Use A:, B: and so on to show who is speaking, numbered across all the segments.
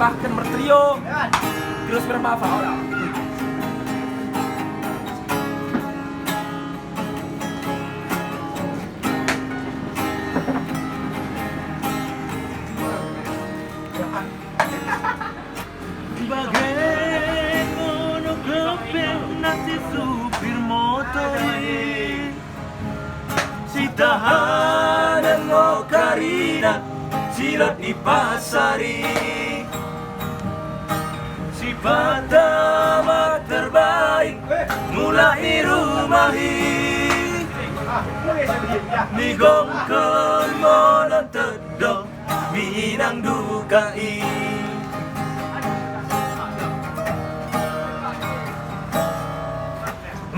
A: persembahkan bertrio Terus bermaaf orang.
B: Bagaimana kepenak si supir motor si tahanan Mokarina silat di pasari si pertama terbaik mulai rumahi digongkon monon tedong minang dukai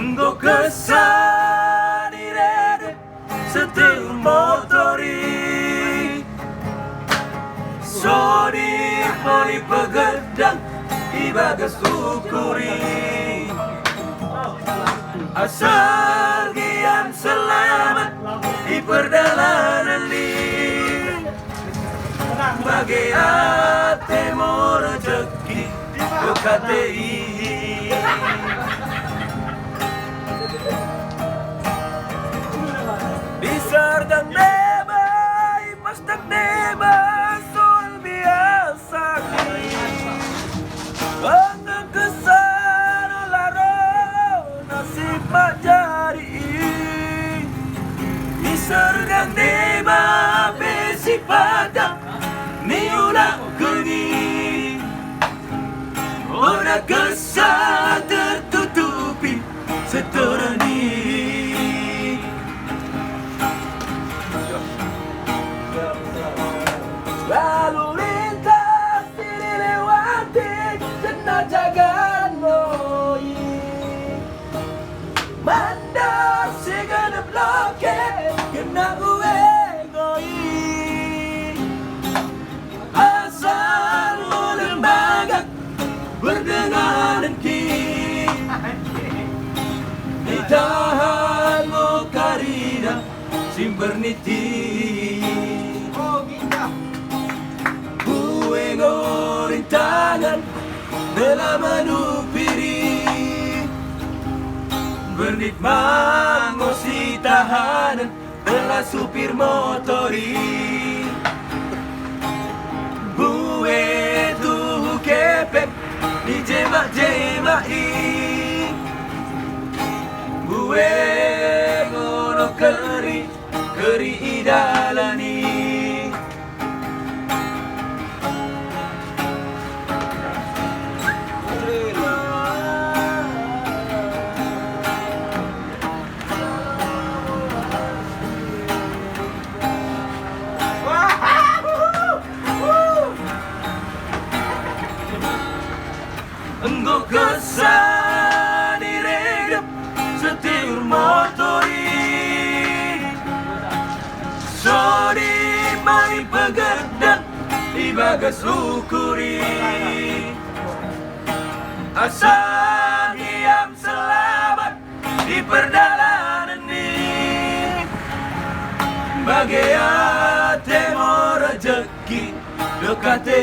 B: Nggo kesan irede setir motori Sodi poli pegedang ibagas ukuri Asal gian selamat di perjalanan li Bagi ate mo rezeki ke KTI Disargang deba, pastak deba, soal biasa Bangga kesan laro, nasib majari Disargang deba, besi pada, niulah geni Ora kesan tertutupi seterani Lalu lintas dilewati kena jagan noi Mandar si kena bloke kena gue ngoi Asal ulun bagak berdengaran ki Ditahan Mokarina simberniti Rintangan dalam menupiri Bernikmat ngosi tahanan Bela supir motori Bue tuh kepek di jemak-jemaki Bue ngono keri idalani Engkau kesan diredep setir motori Sodi mai pegedang di bagas ukuri Asal diam selamat di perjalanan ini Bagi ate mo rezeki dekati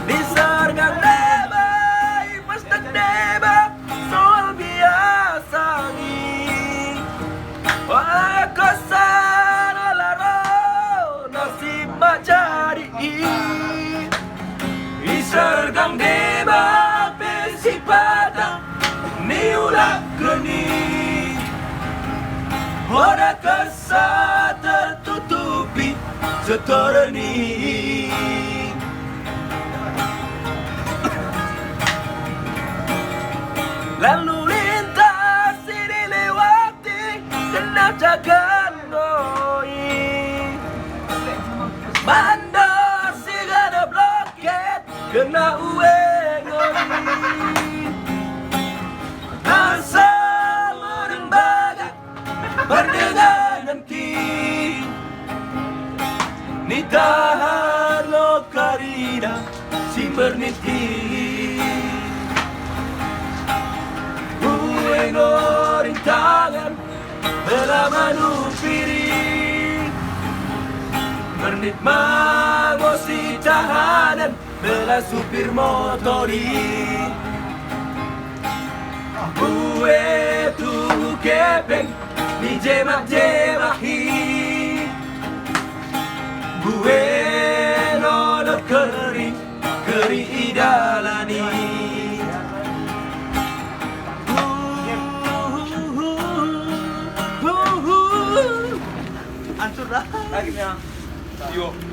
B: Disargang deba, pastak deba, soal biasa ni Wah kesan laro, nasib majari Disargang deba, pensi pada, niulah geni Ora kesan tertutupi seterani Lalu lintas dilewati kena jagan noi Bandar si gada bloket kena uwe ngoi Asal orang bagat berdenganan ki Nitahan Mokarina si berniti Rintangan dalam menupiri Bandit mengosi tahanan belah supir motori. Gue tunggu kepeng di jemak-jemahi. Gue nono keri idalani.
A: Akhirnya, yuk.